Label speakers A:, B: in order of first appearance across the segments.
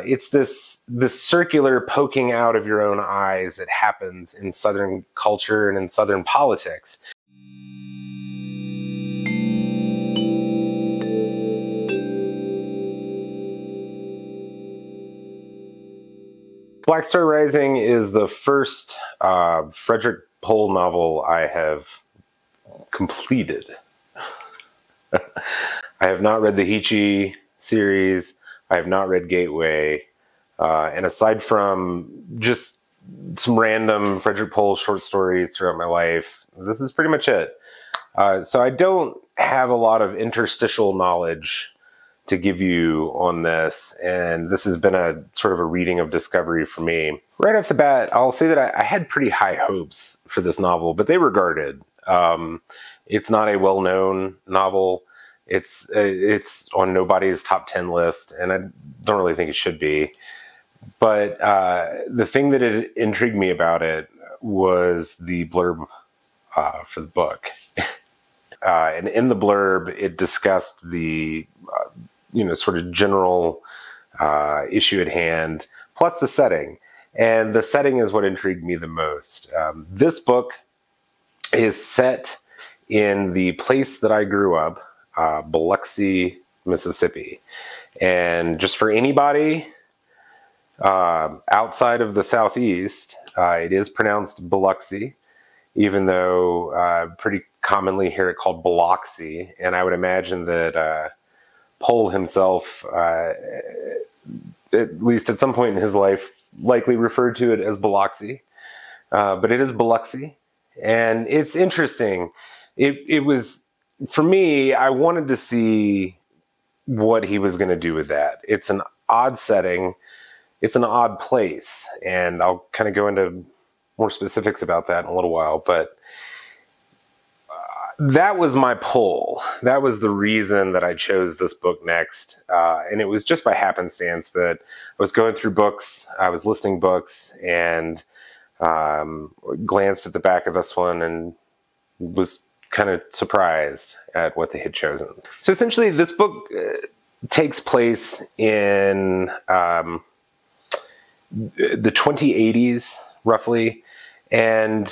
A: It's this circular poking out of your own eyes that happens in Southern culture and in Southern politics. Black Star Rising is the first Frederick Pohl novel I have completed. I have not read the Heechee series. I have not read Gateway. And aside from just some random Frederick Pohl short stories throughout my life, this is pretty much it. So I don't have a lot of interstitial knowledge to give you on this, and this has been a sort of a reading of discovery for me. Right off the bat, I'll say that I had pretty high hopes for this novel, but they were guarded. It's not a well-known novel. It's on nobody's top 10 list, and I don't really think it should be. But the thing that intrigued me about it was the blurb for the book. And in the blurb, it discussed the sort of general issue at hand, plus the setting. And the setting is what intrigued me the most. This book is set in the place that I grew up, Biloxi, Mississippi. And just for anybody outside of the Southeast, it is pronounced Biloxi, even though pretty commonly hear it called Biloxi. And I would imagine that Pohl himself, at least at some point in his life, likely referred to it as Biloxi. But it is Biloxi. And it's interesting. It was, for me, I wanted to see what he was going to do with that. It's an odd setting. It's an odd place. And I'll kind of go into more specifics about that in a little while. But that was my pull. That was the reason that I chose this book next. And it was just by happenstance that I was going through books, I was listing books, and glanced at the back of this one and was kind of surprised at what they had chosen. So essentially, this book takes place in the 2080s, roughly, and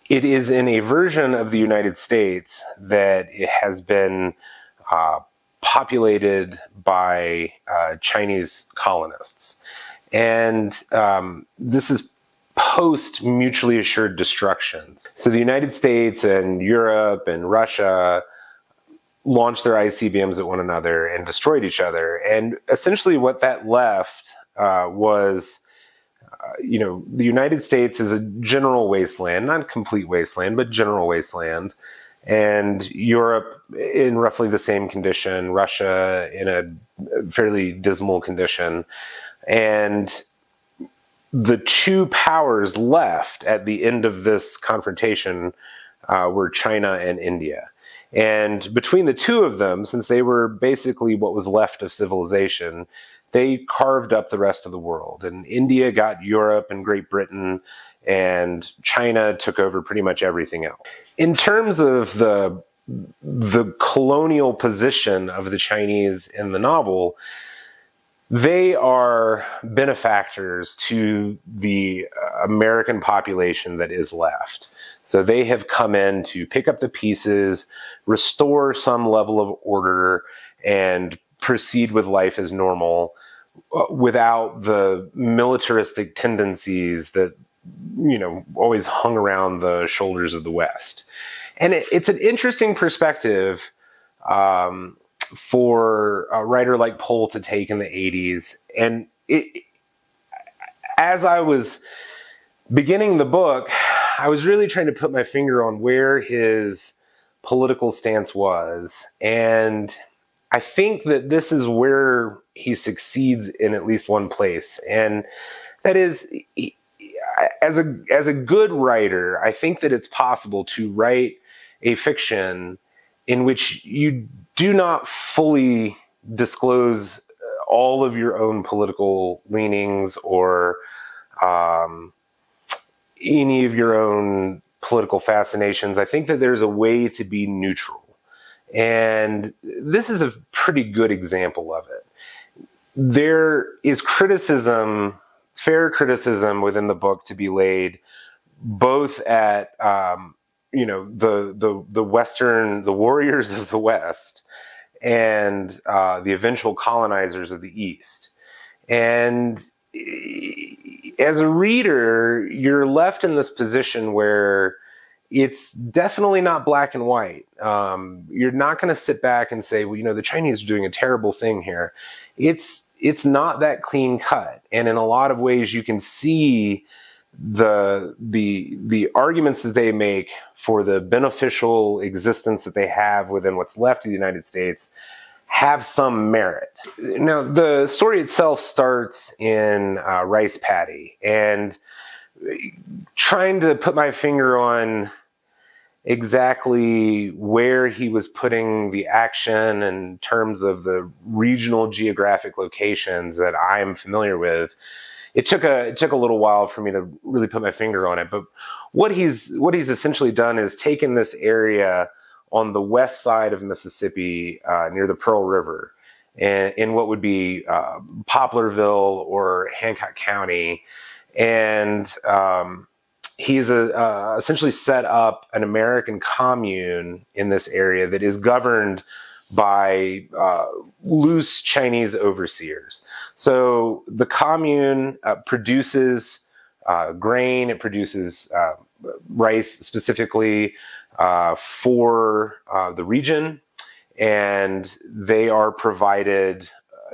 A: it is in a version of the United States that it has been populated by Chinese colonists. And this is post mutually assured destruction. So the United States and Europe and Russia launched their ICBMs at one another and destroyed each other. And essentially what that left was the United States is a general wasteland, not a complete wasteland, but general wasteland. And Europe in roughly the same condition, Russia in a fairly dismal condition. And the two powers left at the end of this confrontation were China and India. And between the two of them, since they were basically what was left of civilization, they carved up the rest of the world. And India got Europe and Great Britain, and China took over pretty much everything else. In terms of the colonial position of the Chinese in the novel, they are benefactors to the American population that is left. So they have come in to pick up the pieces, restore some level of order, and proceed with life as normal without the militaristic tendencies that, always hung around the shoulders of the West. And it's an interesting perspective for a writer like Pohl to take in the 80s. And as I was beginning the book, I was really trying to put my finger on where his political stance was. And I think that this is where he succeeds in at least one place. And that is, as a good writer, I think that it's possible to write a fiction in which you do not fully disclose all of your own political leanings or any of your own political fascinations. I think that there's a way to be neutral. And this is a pretty good example of it. there is criticism, fair criticism within the book to be laid both at the Western, the warriors of the West, and the eventual colonizers of the East. And as a reader, you're left in this position where it's definitely not black and white. You're not going to sit back and say, well, the Chinese are doing a terrible thing here. It's not that clean cut, and in a lot of ways, you can see the arguments that they make for the beneficial existence that they have within what's left of the United States have some merit. Now, the story itself starts in Rice Paddy, and trying to put my finger on exactly where he was putting the action in terms of the regional geographic locations that I'm familiar with, it took a little while for me to really put my finger on it. But what he's essentially done is taken this area on the west side of Mississippi, near the Pearl River, and in what would be Poplarville or Hancock County, and he's essentially set up an American commune in this area that is governed by loose Chinese overseers. So the commune produces grain, it produces rice specifically for the region, and they are provided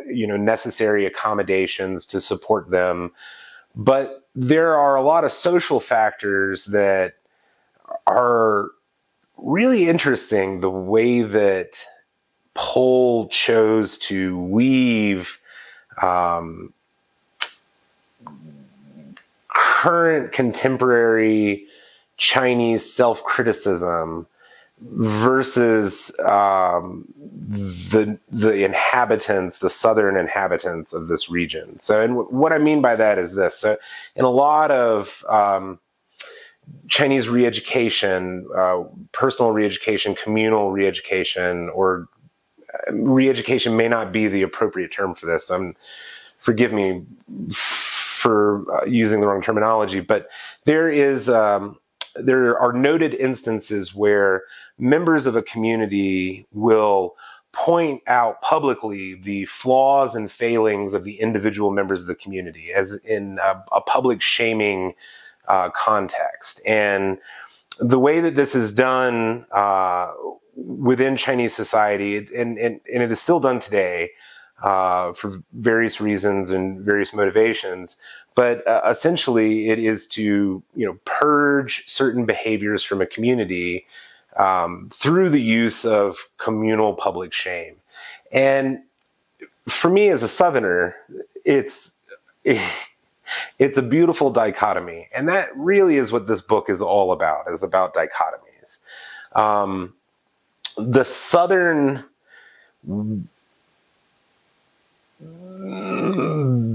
A: necessary accommodations to support them. But there are a lot of social factors that are really interesting, the way that Pohl chose to weave current contemporary Chinese self-criticism versus the inhabitants, the southern inhabitants of this region. So, and what I mean by that is this. So, in a lot of Chinese re-education, personal re-education, communal re-education, or re-education may not be the appropriate term for this. Forgive me for using the wrong terminology, but there are noted instances where members of a community will point out publicly the flaws and failings of the individual members of the community, as in a public shaming context. And the way that this is done within Chinese society, and it is still done today for various reasons and various motivations, but essentially it is to purge certain behaviors from a community through the use of communal public shame. And for me as a Southerner, it's a beautiful dichotomy, and that really is what this book is all about. Is about dichotomies. The Southern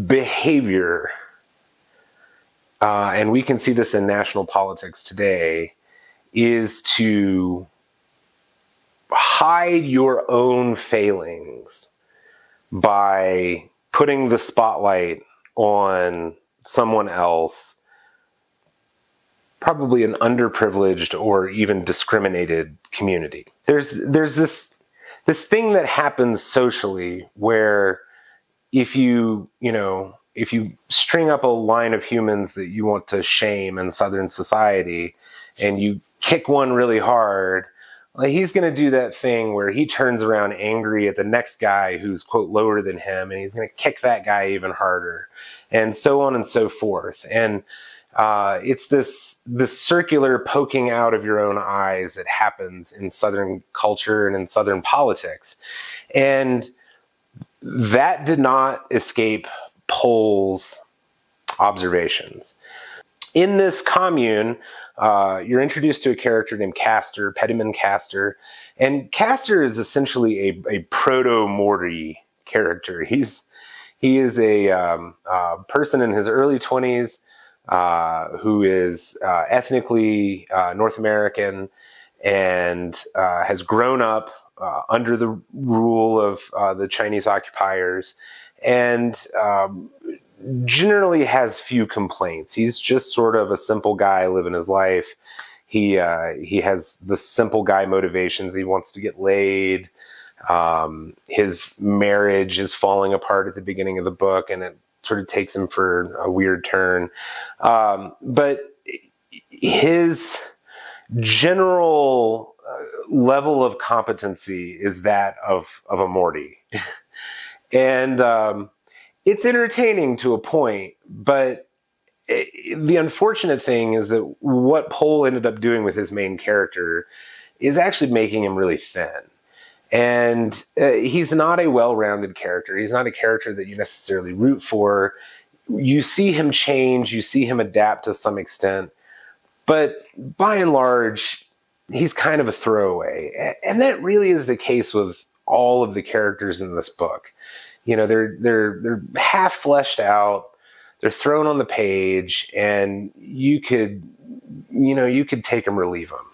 A: behavior, and we can see this in national politics today, is to hide your own failings by putting the spotlight on someone else, probably an underprivileged or even discriminated community. There's this thing that happens socially where if you string up a line of humans that you want to shame in Southern society, and you kick one really hard, like, he's going to do that thing where he turns around angry at the next guy who's, quote, lower than him, and he's going to kick that guy even harder, and so on and so forth. And it's this circular poking out of your own eyes that happens in Southern culture and in Southern politics. And that did not escape Pohl's observations. In this commune, you're introduced to a character named Castor, Pettyman Castor, and Castor is essentially a proto-Morty character. He is a person in his early 20s who is ethnically North American and has grown up under the rule of the Chinese occupiers, and generally has few complaints. He's just sort of a simple guy living his life. He has the simple guy motivations. He wants to get laid. His marriage is falling apart at the beginning of the book, and it sort of takes him for a weird turn. But his general level of competency is that of a Morty. And it's entertaining to a point, but the unfortunate thing is that what Pohl ended up doing with his main character is actually making him really thin. And he's not a well-rounded character. He's not a character that you necessarily root for. You see him change, you see him adapt to some extent, but by and large, he's kind of a throwaway. And that really is the case with all of the characters in this book. You know, they're half fleshed out. They're thrown on the page, and you could take them or leave them.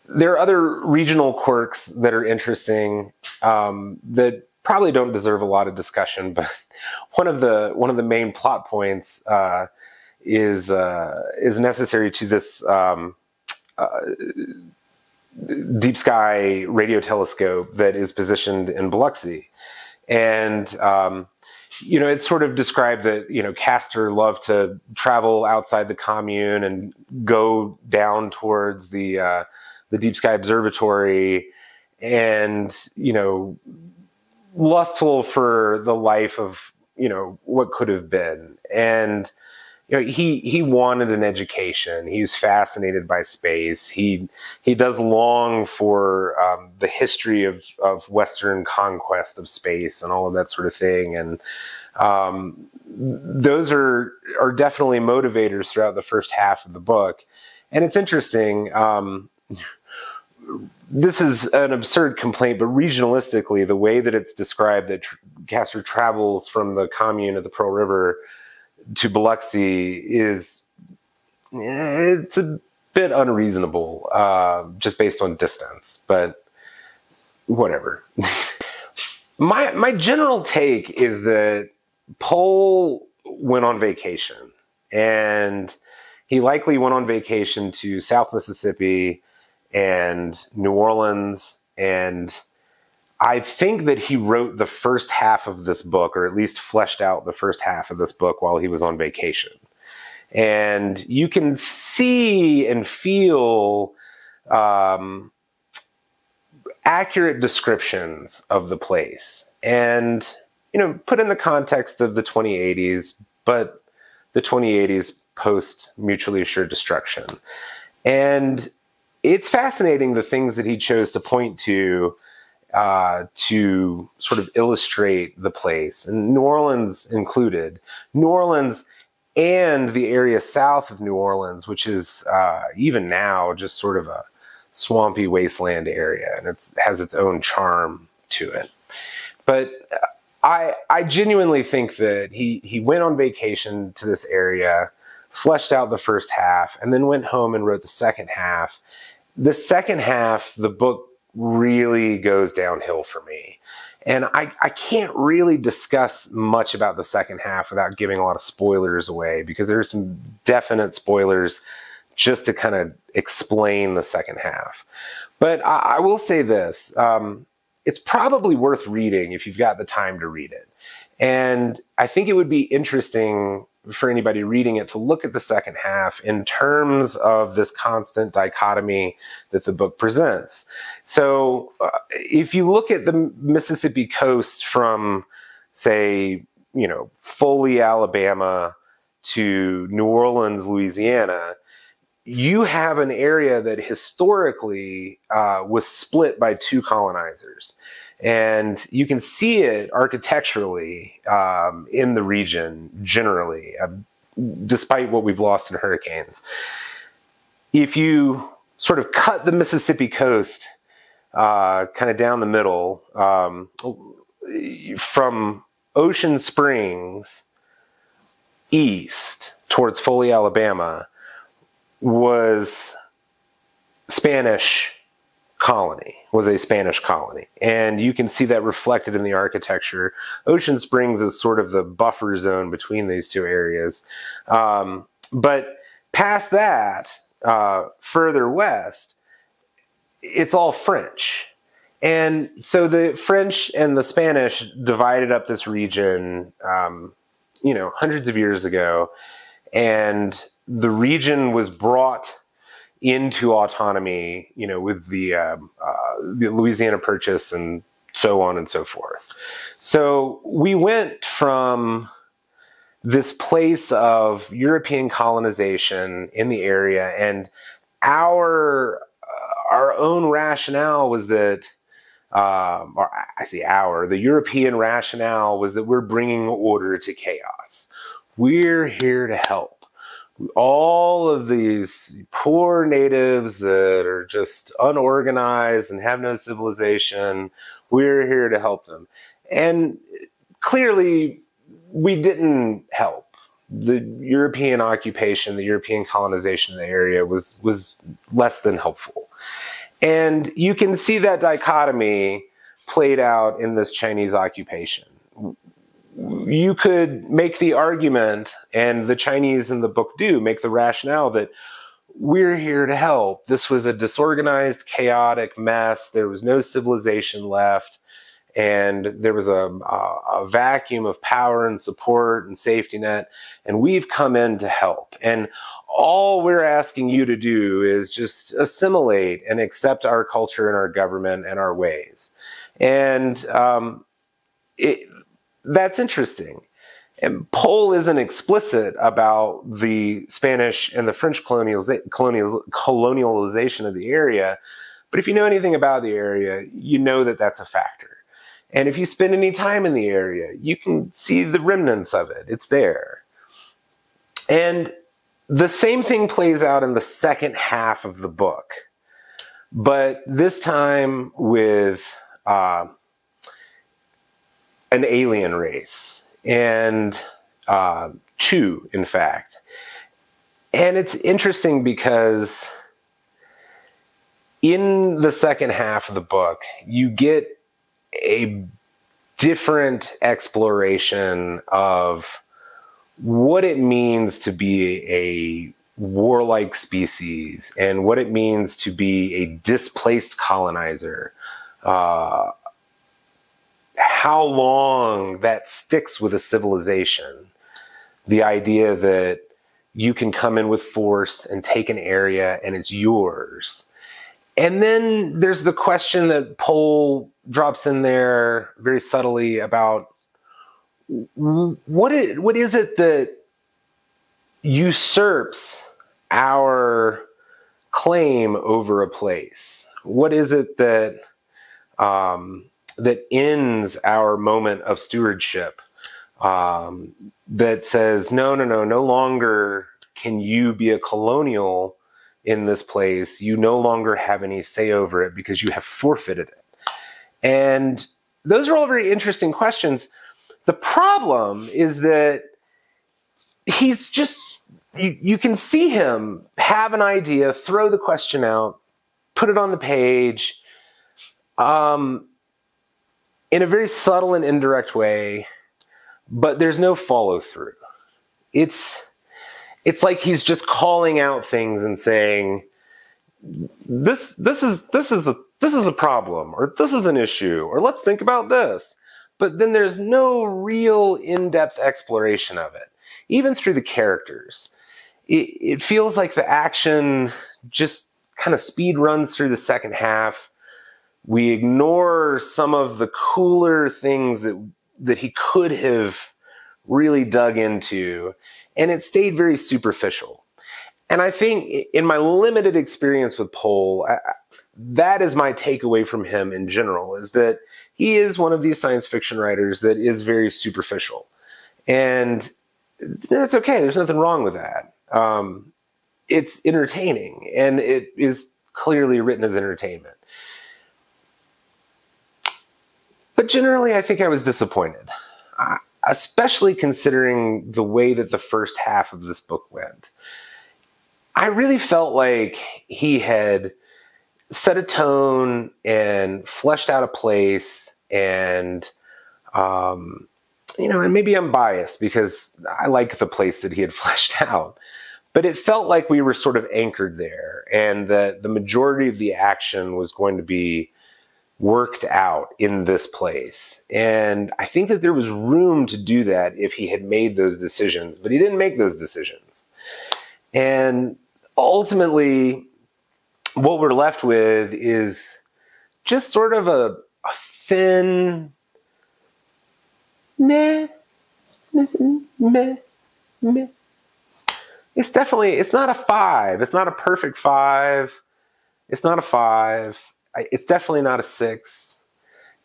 A: There are other regional quirks that are interesting that probably don't deserve a lot of discussion, but one of the main plot points is necessary to this deep sky radio telescope that is positioned in Biloxi. And it's sort of described that, Castor loved to travel outside the commune and go down towards the Deep Sky Observatory, and, lustful for the life of, what could have been. And, he wanted an education. He's fascinated by space. He does long for the history of Western conquest of space and all of that sort of thing. And those are definitely motivators throughout the first half of the book. And it's interesting. This is an absurd complaint, but regionalistically, the way that it's described that Castor travels from the commune at the Pearl River to Biloxi it's a bit unreasonable, just based on distance, but whatever. My general take is that Pohl went on vacation, and he likely went on vacation to South Mississippi and New Orleans, and I think that he wrote the first half of this book, or at least fleshed out the first half of this book while he was on vacation. And you can see and feel accurate descriptions of the place. And, put in the context of the 2080s, but the 2080s post mutually assured destruction. And it's fascinating the things that he chose to point to sort of illustrate the place, and New Orleans included. New Orleans and the area south of New Orleans, which is even now just sort of a swampy wasteland area, and it has its own charm to it. But I genuinely think that he went on vacation to this area, fleshed out the first half, and then went home and wrote the second half. The second half, the book really goes downhill for me. And I can't really discuss much about the second half without giving a lot of spoilers away, because there are some definite spoilers just to kind of explain the second half. But I will say this, it's probably worth reading if you've got the time to read it. And I think it would be interesting for anybody reading it to look at the second half in terms of this constant dichotomy that the book presents. So if you look at the Mississippi coast from, say, Foley, Alabama to New Orleans, Louisiana, you have an area that historically was split by two colonizers. And you can see it architecturally in the region generally, despite what we've lost in hurricanes. If you sort of cut the Mississippi coast kind of down the middle, from Ocean Springs east towards Foley, Alabama, was Spanish colony, was a Spanish colony. And you can see that reflected in the architecture. Ocean Springs is sort of the buffer zone between these two areas. But past that, further west, it's all French. And so the French and the Spanish divided up this region, hundreds of years ago. And the region was brought into autonomy, with the Louisiana Purchase and so on and so forth. So we went from this place of European colonization in the area, and our own rationale was that, the European rationale was that we're bringing order to chaos. We're here to help all of these poor natives that are just unorganized and have no civilization. We're here to help them. And clearly, we didn't help. The European occupation, the European colonization of the area was less than helpful. And you can see that dichotomy played out in this Chinese occupation. You could make the argument, and the Chinese in the book do make the rationale, that we're here to help. This was a disorganized, chaotic mess. There was no civilization left. And there was a vacuum of power and support and safety net. And we've come in to help. And all we're asking you to do is just assimilate and accept our culture and our government and our ways. And that's interesting. And Pohl isn't explicit about the Spanish and the French colonialization of the area. But if you know anything about the area, you know that that's a factor. And if you spend any time in the area, you can see the remnants of it. It's there. And the same thing plays out in the second half of the book, but this time with an alien race, and two, in fact. And it's interesting because in the second half of the book, you get a different exploration of what it means to be a warlike species and what it means to be a displaced colonizer. How long that sticks with a civilization. The idea that you can come in with force and take an area and it's yours. And then there's the question that Pohl drops in there very subtly about what is it that usurps our claim over a place? What is it that that ends our moment of stewardship? That says, no longer can you be a colonial in this place. You no longer have any say over it because you have forfeited it. And those are all very interesting questions. The problem is that he's just, you can see him have an idea, throw the question out, put it on the page, in a very subtle and indirect way, but there's no follow through. It's like he's just calling out things and saying, this is a problem, or this is an issue, or let's think about this. But then there's no real in-depth exploration of it, even through the characters. It feels like the action just kind of speed runs through the second half. We ignore some of the cooler things that he could have really dug into, and it stayed very superficial. And I think in my limited experience with Pohl, that is my takeaway from him in general, is that he is one of these science fiction writers that is very superficial. And that's okay. There's nothing wrong with that. It's entertaining, and it is clearly written as entertainment. But generally, I think I was disappointed, especially considering the way that the first half of this book went. I really felt like he had set a tone and fleshed out a place. And and maybe I'm biased because I like the place that he had fleshed out, but it felt like we were sort of anchored there, and that the majority of the action was going to be worked out in this place. And I think that there was room to do that if he had made those decisions, but he didn't make those decisions. And ultimately, what we're left with is just sort of a thin meh, meh, meh. It's not a 5. It's not a perfect 5. It's not a 5. It's definitely not a 6.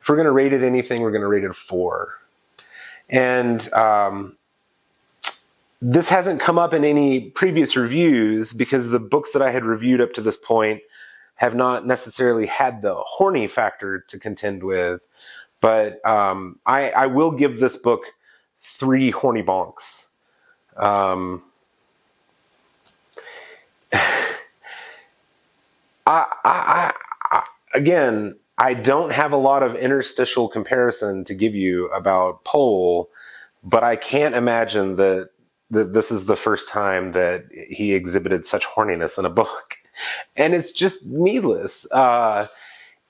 A: If we're going to rate it anything, we're going to rate it a 4. And this hasn't come up in any previous reviews because the books that I had reviewed up to this point have not necessarily had the horny factor to contend with. But I will give this book 3 horny bonks. Again, I don't have a lot of interstitial comparison to give you about Pohl, but I can't imagine that this is the first time that he exhibited such horniness in a book. And it's just needless.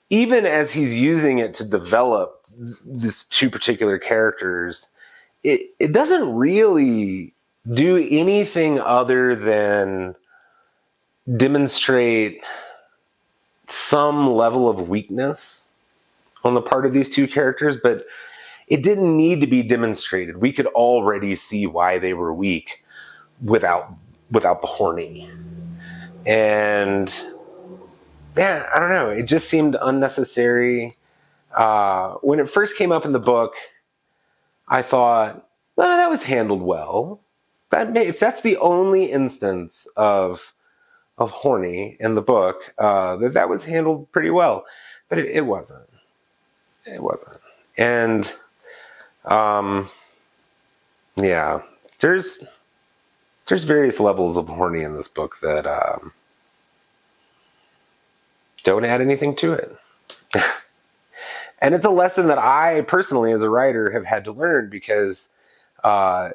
A: Even as he's using it to develop these 2 particular characters, it doesn't really do anything other than demonstrate some level of weakness on the part of these 2 characters, but it didn't need to be demonstrated. We could already see why they were weak without the horny. And yeah, I don't know. It just seemed unnecessary. When it first came up in the book, I thought, well, that was handled well. If that's the only instance of horny in the book, that was handled pretty well. But it wasn't. It wasn't. And yeah, there's various levels of horny in this book that don't add anything to it. And it's a lesson that I personally, as a writer, have had to learn because, my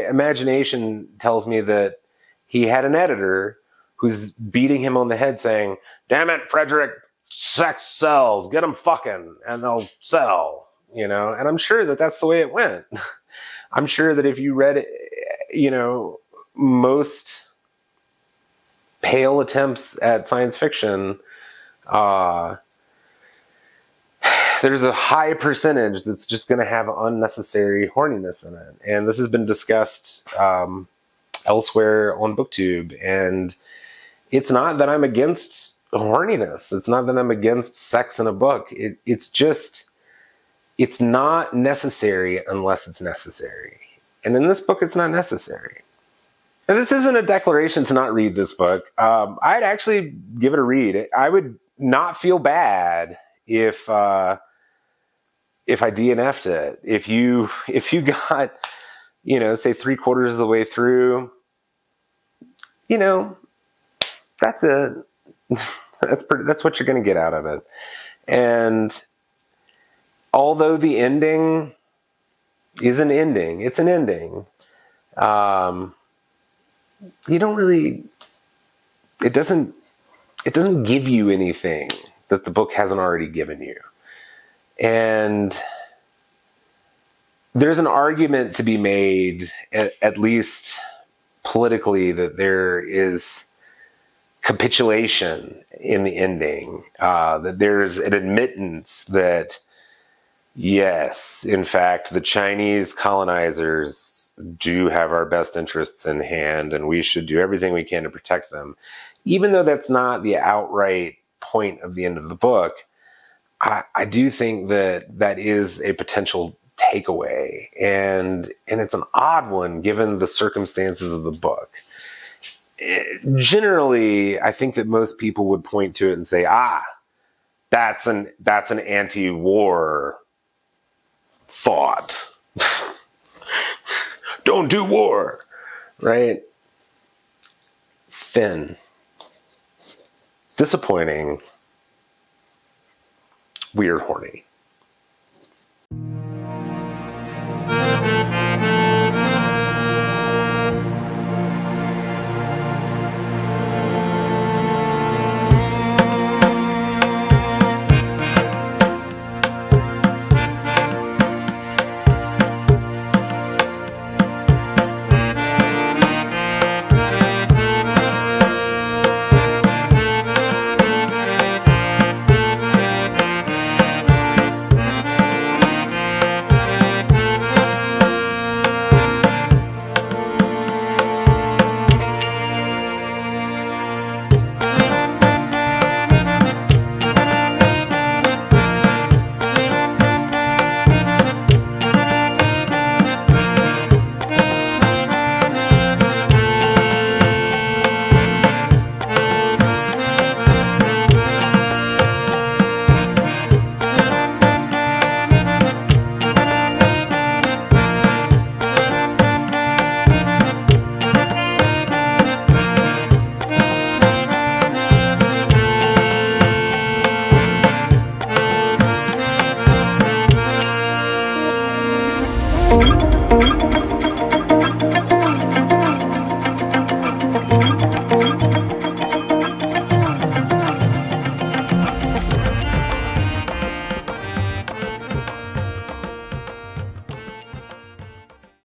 A: imagination tells me that he had an editor who's beating him on the head saying, "Damn it, Frederick, sex sells, get them fucking and they'll sell," and I'm sure that that's the way it went. I'm sure that if you read, most pale attempts at science fiction, there's a high percentage that's just going to have unnecessary horniness in it. And this has been discussed elsewhere on BookTube. And it's not that I'm against horniness. It's not that I'm against sex in a book. It's not necessary unless it's necessary. And in this book, it's not necessary. And this isn't a declaration to not read this book. I'd actually give it a read. I would not feel bad if I DNF'd it. If you got, say 3/4 of the way through, that's it. That's what you're going to get out of it. And although the ending is an ending, it's an ending. You don't really. It doesn't give you anything that the book hasn't already given you. And there's an argument to be made, at least politically, that there is capitulation in the ending, that there's an admittance that, yes, in fact, the Chinese colonizers do have our best interests in hand, and we should do everything we can to protect them. Even though that's not the outright point of the end of the book, I do think that is a potential takeaway, and it's an odd one given the circumstances of the book. Generally, I think that most people would point to it and say, that's an anti-war thought. Don't do war, right? Finn. disappointing, weird, horny.